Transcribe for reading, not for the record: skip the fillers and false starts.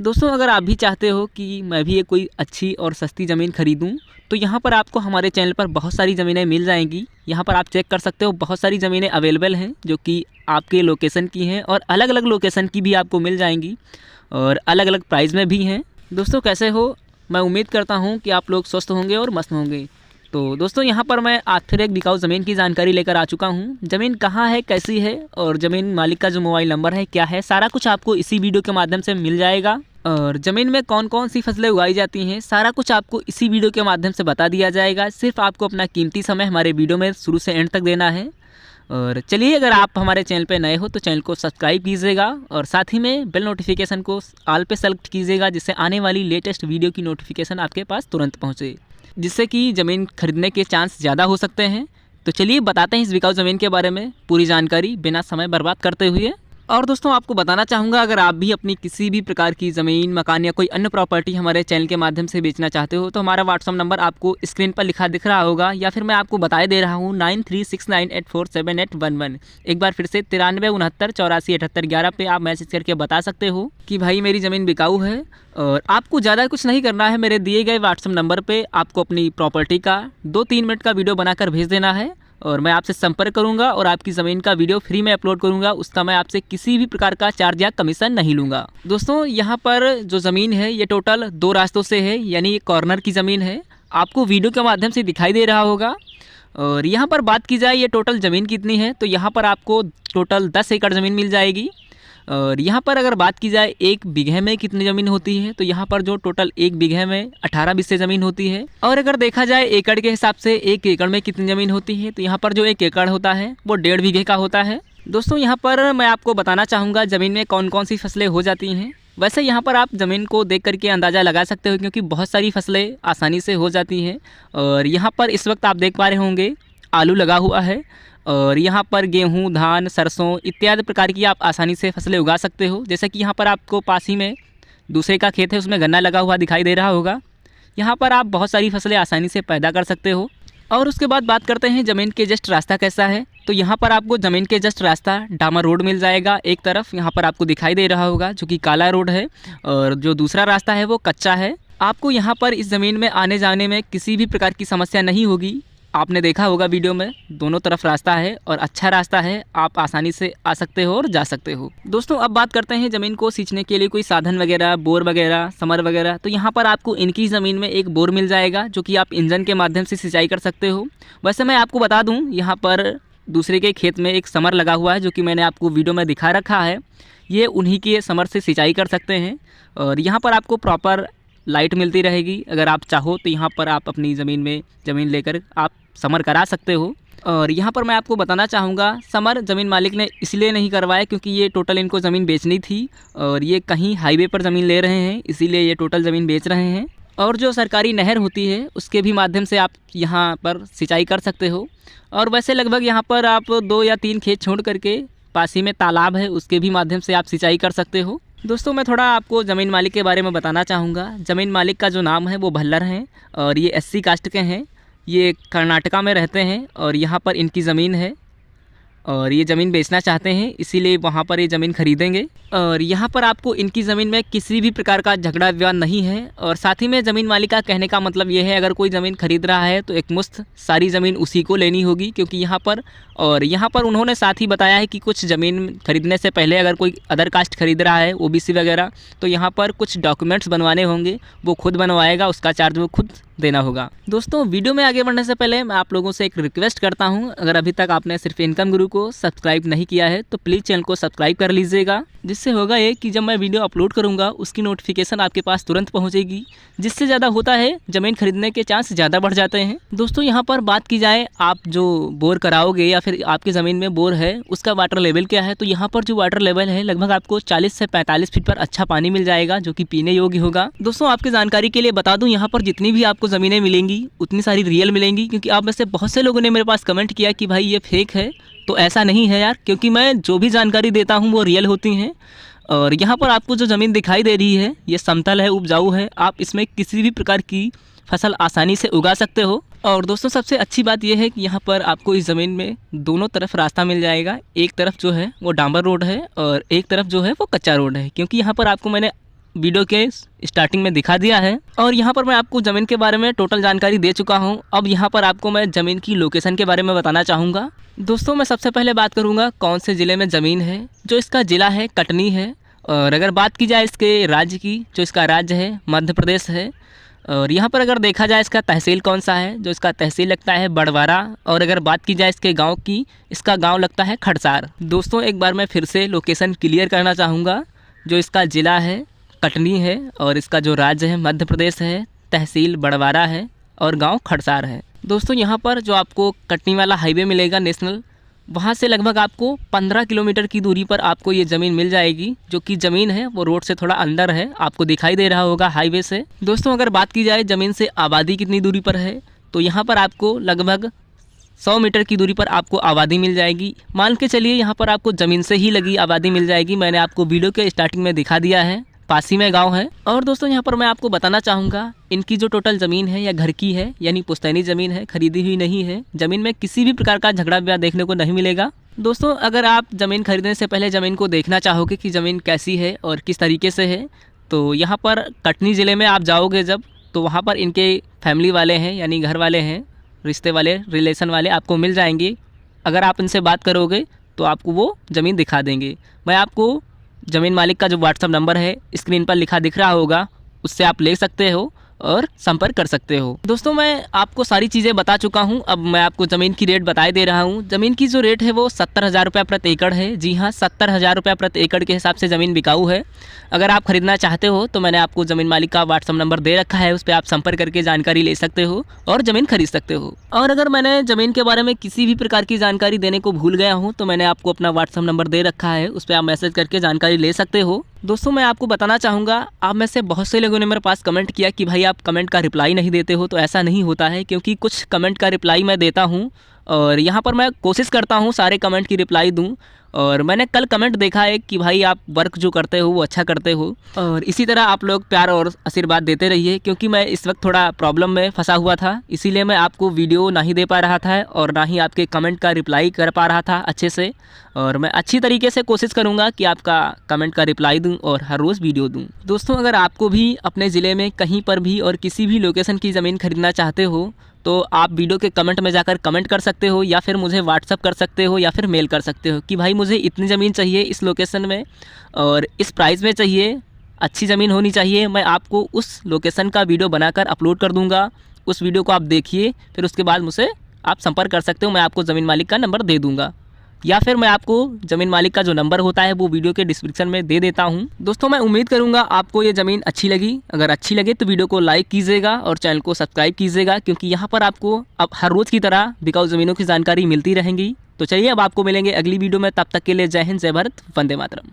दोस्तों अगर आप भी चाहते हो कि मैं भी एक कोई अच्छी और सस्ती ज़मीन खरीदूं तो यहाँ पर आपको हमारे चैनल पर बहुत सारी ज़मीनें मिल जाएंगी। यहाँ पर आप चेक कर सकते हो, बहुत सारी ज़मीनें अवेलेबल हैं जो कि आपके लोकेशन की हैं और अलग अलग लोकेशन की भी आपको मिल जाएंगी और अलग अलग प्राइस में भी हैं। दोस्तों कैसे हो, मैं उम्मीद करता हूँ कि आप लोग स्वस्थ होंगे और मस्त होंगे। तो दोस्तों यहाँ पर मैं आज फिर एक बिकाऊ ज़मीन की जानकारी लेकर आ चुका हूँ। ज़मीन कहाँ है, कैसी है और ज़मीन मालिक का जो मोबाइल नंबर है क्या है, सारा कुछ आपको इसी वीडियो के माध्यम से मिल जाएगा। और ज़मीन में कौन कौन सी फसलें उगाई जाती हैं सारा कुछ आपको इसी वीडियो के माध्यम से बता दिया जाएगा। सिर्फ आपको अपना कीमती समय हमारे वीडियो में शुरू से एंड तक देना है। और चलिए, अगर आप हमारे चैनल पे नए हो तो चैनल को सब्सक्राइब कीजिएगा और साथ ही में बेल नोटिफिकेशन को ऑल पे सेलेक्ट कीजिएगा, जिससे आने वाली लेटेस्ट वीडियो की नोटिफिकेशन आपके पास तुरंत पहुँचे, जिससे कि ज़मीन खरीदने के चांस ज़्यादा हो सकते हैं। तो चलिए बताते हैं इस बिकाऊ ज़मीन के बारे में पूरी जानकारी बिना समय बर्बाद करते हुए। और दोस्तों आपको बताना चाहूँगा, अगर आप भी अपनी किसी भी प्रकार की ज़मीन, मकान या कोई अन्य प्रॉपर्टी हमारे चैनल के माध्यम से बेचना चाहते हो तो हमारा व्हाट्सअप नंबर आपको स्क्रीन पर लिखा दिख रहा होगा, या फिर मैं आपको बताए दे रहा हूँ 9369847811। एक बार फिर से 9369847811 पे आप मैसेज करके बता सकते हो कि भाई मेरी ज़मीन बिकाऊ है। और आपको ज़्यादा कुछ नहीं करना है, मेरे दिए गए व्हाट्सअप नंबर पर आपको अपनी प्रॉपर्टी का 2-3 मिनट का वीडियो बनाकर भेज देना है और मैं आपसे संपर्क करूंगा और आपकी ज़मीन का वीडियो फ्री में अपलोड करूंगा। उसका मैं आपसे किसी भी प्रकार का चार्ज या कमीशन नहीं लूँगा। दोस्तों यहाँ पर जो ज़मीन है ये टोटल 2 रास्तों से है, यानी ये कॉर्नर की ज़मीन है, आपको वीडियो के माध्यम से दिखाई दे रहा होगा। और यहाँ पर बात की जाए ये टोटल ज़मीन कितनी है तो यहाँ पर आपको टोटल 10 एकड़ ज़मीन मिल जाएगी। और यहाँ पर अगर बात की जाए 1 बीघे में कितनी ज़मीन होती है तो यहाँ पर जो टोटल 1 बीघे में 18 बिस्से ज़मीन होती है। और अगर देखा जाए एकड़ के हिसाब से 1 एकड़ में कितनी ज़मीन होती है तो यहाँ पर जो 1 एकड़ होता है वो 1.5 बीघे का होता है। दोस्तों यहाँ पर मैं आपको बताना चाहूँगा ज़मीन में कौन कौन सी फसलें हो जाती हैं। वैसे यहाँ पर आप ज़मीन को देख करके अंदाज़ा लगा सकते हो, क्योंकि बहुत सारी फसलें आसानी से हो जाती हैं। और यहाँ पर इस वक्त आप देख पा रहे होंगे आलू लगा हुआ है और यहाँ पर गेहूँ, धान, सरसों इत्यादि प्रकार की आप आसानी से फसलें उगा सकते हो। जैसे कि यहाँ पर आपको पास ही में दूसरे का खेत है, उसमें गन्ना लगा हुआ दिखाई दे रहा होगा। यहाँ पर आप बहुत सारी फसलें आसानी से पैदा कर सकते हो। और उसके बाद बात करते हैं ज़मीन के जस्ट रास्ता कैसा है। तो यहाँ पर आपको ज़मीन के जस्ट रास्ता डामर रोड मिल जाएगा। एक तरफ यहाँ पर आपको दिखाई दे रहा होगा जो कि काला रोड है, और जो दूसरा रास्ता है वो कच्चा है। आपको यहाँ पर इस ज़मीन में आने जाने में किसी भी प्रकार की समस्या नहीं होगी। आपने देखा होगा वीडियो में दोनों तरफ रास्ता है और अच्छा रास्ता है, आप आसानी से आ सकते हो और जा सकते हो। दोस्तों अब बात करते हैं ज़मीन को सींचने के लिए कोई साधन वगैरह, बोर वगैरह, समर वगैरह। तो यहाँ पर आपको इनकी ज़मीन में एक बोर मिल जाएगा जो कि आप इंजन के माध्यम से सिंचाई कर सकते हो। वैसे मैं आपको बता दूँ, यहाँ पर दूसरे के खेत में एक समर लगा हुआ है जो कि मैंने आपको वीडियो में दिखा रखा है। ये उन्हीं के समर से सिंचाई कर सकते हैं और यहाँ पर आपको प्रॉपर लाइट मिलती रहेगी। अगर आप चाहो तो यहाँ पर आप अपनी ज़मीन में ज़मीन लेकर आप समर करा सकते हो। और यहाँ पर मैं आपको बताना चाहूँगा, समर ज़मीन मालिक ने इसलिए नहीं करवाया क्योंकि ये टोटल इनको ज़मीन बेचनी थी और ये कहीं हाईवे पर ज़मीन ले रहे हैं, इसीलिए ये टोटल ज़मीन बेच रहे हैं। और जो सरकारी नहर होती है उसके भी माध्यम से आप यहाँ पर सिंचाई कर सकते हो। और वैसे लगभग यहाँ पर आप 2 या 3 खेत छोड़ करके पास ही में तालाब है, उसके भी माध्यम से आप सिंचाई कर सकते हो। दोस्तों मैं थोड़ा आपको ज़मीन मालिक के बारे में बताना चाहूँगा। ज़मीन मालिक का जो नाम है वो भल्लर हैं और ये SC कास्ट के हैं। ये कर्नाटका में रहते हैं और यहाँ पर इनकी ज़मीन है और ये ज़मीन बेचना चाहते हैं, इसीलिए वहाँ पर ये ज़मीन खरीदेंगे। और यहाँ पर आपको इनकी ज़मीन में किसी भी प्रकार का झगड़ा विवाद नहीं है। और साथ ही में ज़मीन मालिक का कहने का मतलब ये है, अगर कोई ज़मीन खरीद रहा है तो एकमुश्त सारी ज़मीन उसी को लेनी होगी, क्योंकि यहाँ पर उन्होंने साथ ही बताया है कि कुछ ज़मीन खरीदने से पहले अगर कोई अदर कास्ट खरीद रहा है, OBC वगैरह, तो यहाँ पर कुछ डॉक्यूमेंट्स बनवाने होंगे, वो खुद बनवाएगा, उसका चार्ज वो खुद देना होगा। दोस्तों वीडियो में आगे बढ़ने से पहले मैं आप लोगों से एक रिक्वेस्ट करता हूं, अगर अभी तक आपने सिर्फ इनकम गुरु को सब्सक्राइब नहीं किया है तो प्लीज़ चैनल को सब्सक्राइब कर लीजिएगा, जिससे होगा ये कि जब मैं वीडियो अपलोड करूंगा उसकी नोटिफिकेशन आपके पास तुरंत पहुंचेगी। जिससे ज़्यादा होता है ज़मीन खरीदने के चांस ज़्यादा बढ़ जाते हैं। दोस्तों यहाँ पर बात की जाए, आप जो बोर कराओगे या फिर आपकी ज़मीन में बोर है उसका वाटर लेवल क्या है, तो यहाँ पर जो वाटर लेवल है लगभग आपको 40 से 45 फीट पर अच्छा पानी मिल जाएगा जो कि पीने योग्य होगा। दोस्तों आपकी जानकारी के लिए बता दूँ, यहाँ पर जितनी भी आपको ज़मीनें मिलेंगी उतनी सारी रियल मिलेंगी, क्योंकि आप में से बहुत से लोगों ने मेरे पास कमेंट किया कि भाई ये फेक है। तो ऐसा नहीं है यार, क्योंकि मैं जो भी जानकारी देता हूँ वो रियल होती हैं। और यहाँ पर आपको जो ज़मीन दिखाई दे रही है ये समतल है, उपजाऊ है, आप इसमें किसी भी प्रकार की फसल आसानी से उगा सकते हो। और दोस्तों सबसे अच्छी बात यह है कि यहाँ पर आपको इस ज़मीन में दोनों तरफ रास्ता मिल जाएगा। एक तरफ जो है वो डांबर रोड है और एक तरफ जो है वो कच्चा रोड है, क्योंकि यहाँ पर आपको मैंने वीडियो के स्टार्टिंग में दिखा दिया है। और यहाँ पर मैं आपको ज़मीन के बारे में टोटल जानकारी दे चुका हूँ। अब यहाँ पर आपको मैं ज़मीन की लोकेशन के बारे में बताना चाहूँगा। दोस्तों मैं सबसे पहले बात करूँगा कौन से ज़िले में ज़मीन है। जो इसका ज़िला है कटनी है। और अगर बात की जाए इसके राज्य की, जो इसका राज्य है मध्य प्रदेश है। और यहाँ पर अगर देखा जाए इसका तहसील कौन सा है, जो इसका तहसील लगता है बड़वारा। और अगर बात की जाए इसके गांव की, इसका गांव लगता है खड़सार। दोस्तों एक बार मैं फिर से लोकेशन क्लियर करना चाहूँगा। जो इसका ज़िला है कटनी है और इसका जो राज्य है मध्य प्रदेश है, तहसील बड़वारा है और गांव खड़सार है। दोस्तों यहाँ पर जो आपको कटनी वाला हाईवे मिलेगा नेशनल, वहाँ से लगभग आपको 15 किलोमीटर की दूरी पर आपको ये ज़मीन मिल जाएगी। जो कि ज़मीन है वो रोड से थोड़ा अंदर है, आपको दिखाई दे रहा होगा हाईवे से। दोस्तों अगर बात की जाए ज़मीन से आबादी कितनी दूरी पर है, तो यहाँ पर आपको लगभग 100 मीटर की दूरी पर आपको आबादी मिल जाएगी। मान के चलिए यहाँ पर आपको ज़मीन से ही लगी आबादी मिल जाएगी। मैंने आपको वीडियो के स्टार्टिंग में दिखा दिया है, पास ही में गाँव है। और दोस्तों यहाँ पर मैं आपको बताना चाहूँगा इनकी जो टोटल ज़मीन है या घर की है, यानी पुश्तैनी ज़मीन है, खरीदी हुई नहीं है। ज़मीन में किसी भी प्रकार का झगड़ा विवाद देखने को नहीं मिलेगा। दोस्तों अगर आप ज़मीन खरीदने से पहले ज़मीन को देखना चाहोगे कि ज़मीन कैसी है और किस तरीके से है, तो यहाँ पर कटनी ज़िले में आप जाओगे जब, तो वहाँ पर इनके फैमिली वाले हैं, यानी घर वाले हैं, रिश्ते वाले, रिलेशन वाले आपको मिल जाएंगे। अगर आप इनसे बात करोगे तो आपको वो ज़मीन दिखा देंगे। मैं आपको ज़मीन मालिक का जो व्हाट्सअप नंबर है स्क्रीन पर लिखा दिख रहा होगा, उससे आप ले सकते हो और संपर्क कर सकते हो। दोस्तों मैं आपको सारी चीज़ें बता चुका हूं। अब मैं आपको ज़मीन की रेट बताए दे रहा हूं। ज़मीन की जो रेट है वो 70,000 रुपये प्रति एकड़ है। जी हाँ, 70,000 रुपये प्रति एकड़ के हिसाब से ज़मीन बिकाऊ है। अगर आप खरीदना चाहते हो तो मैंने आपको ज़मीन मालिक का व्हाट्सअप नंबर दे रखा है, उस पर आप संपर्क करके जानकारी ले सकते हो और ज़मीन खरीद सकते हो। और अगर मैंने ज़मीन के बारे में किसी भी प्रकार की जानकारी देने को भूल गया हूँ तो मैंने आपको अपना व्हाट्सअप नंबर दे रखा है, उस पर आप मैसेज करके जानकारी ले सकते हो। दोस्तों मैं आपको बताना चाहूँगा, आप में से बहुत से लोगों ने मेरे पास कमेंट किया कि भाई आप कमेंट का रिप्लाई नहीं देते हो। तो ऐसा नहीं होता है, क्योंकि कुछ कमेंट का रिप्लाई मैं देता हूँ और यहाँ पर मैं कोशिश करता हूँ सारे कमेंट की रिप्लाई दूँ। और मैंने कल कमेंट देखा है कि भाई आप वर्क जो करते हो वो अच्छा करते हो, और इसी तरह आप लोग प्यार और आशीर्वाद देते रहिए। क्योंकि मैं इस वक्त थोड़ा प्रॉब्लम में फंसा हुआ था, इसीलिए मैं आपको वीडियो नहीं दे पा रहा था और ना ही आपके कमेंट का रिप्लाई कर पा रहा था अच्छे से। और मैं अच्छी तरीके से कोशिश करूंगा कि आपका कमेंट का रिप्लाई दूं और हर रोज़ वीडियो दूं। दोस्तों अगर आपको भी अपने ज़िले में कहीं पर भी और किसी भी लोकेशन की ज़मीन खरीदना चाहते हो तो आप वीडियो के कमेंट में जाकर कमेंट कर सकते हो, या फिर मुझे व्हाट्सअप कर सकते हो, या फिर मेल कर सकते हो कि भाई मुझे इतनी ज़मीन चाहिए इस लोकेशन में और इस प्राइस में चाहिए, अच्छी ज़मीन होनी चाहिए। मैं आपको उस लोकेशन का वीडियो बनाकर अपलोड कर दूंगा। उस वीडियो को आप देखिए, फिर उसके बाद मुझसे आप संपर्क कर सकते हो। मैं आपको ज़मीन मालिक का नंबर दे दूँगा, या फिर मैं आपको ज़मीन मालिक का जो नंबर होता है वो वीडियो के डिस्क्रिप्शन में दे देता हूं। दोस्तों मैं उम्मीद करूंगा आपको ये ज़मीन अच्छी लगी। अगर अच्छी लगे तो वीडियो को लाइक कीजिएगा और चैनल को सब्सक्राइब कीजिएगा, क्योंकि यहाँ पर आपको अब हर रोज़ की तरह बिकाऊ ज़मीनों की जानकारी मिलती रहेंगी। तो चलिए अब आपको मिलेंगे अगली वीडियो में, तब तक के लिए जय हिंद, जय भारत, वंदे मातरम।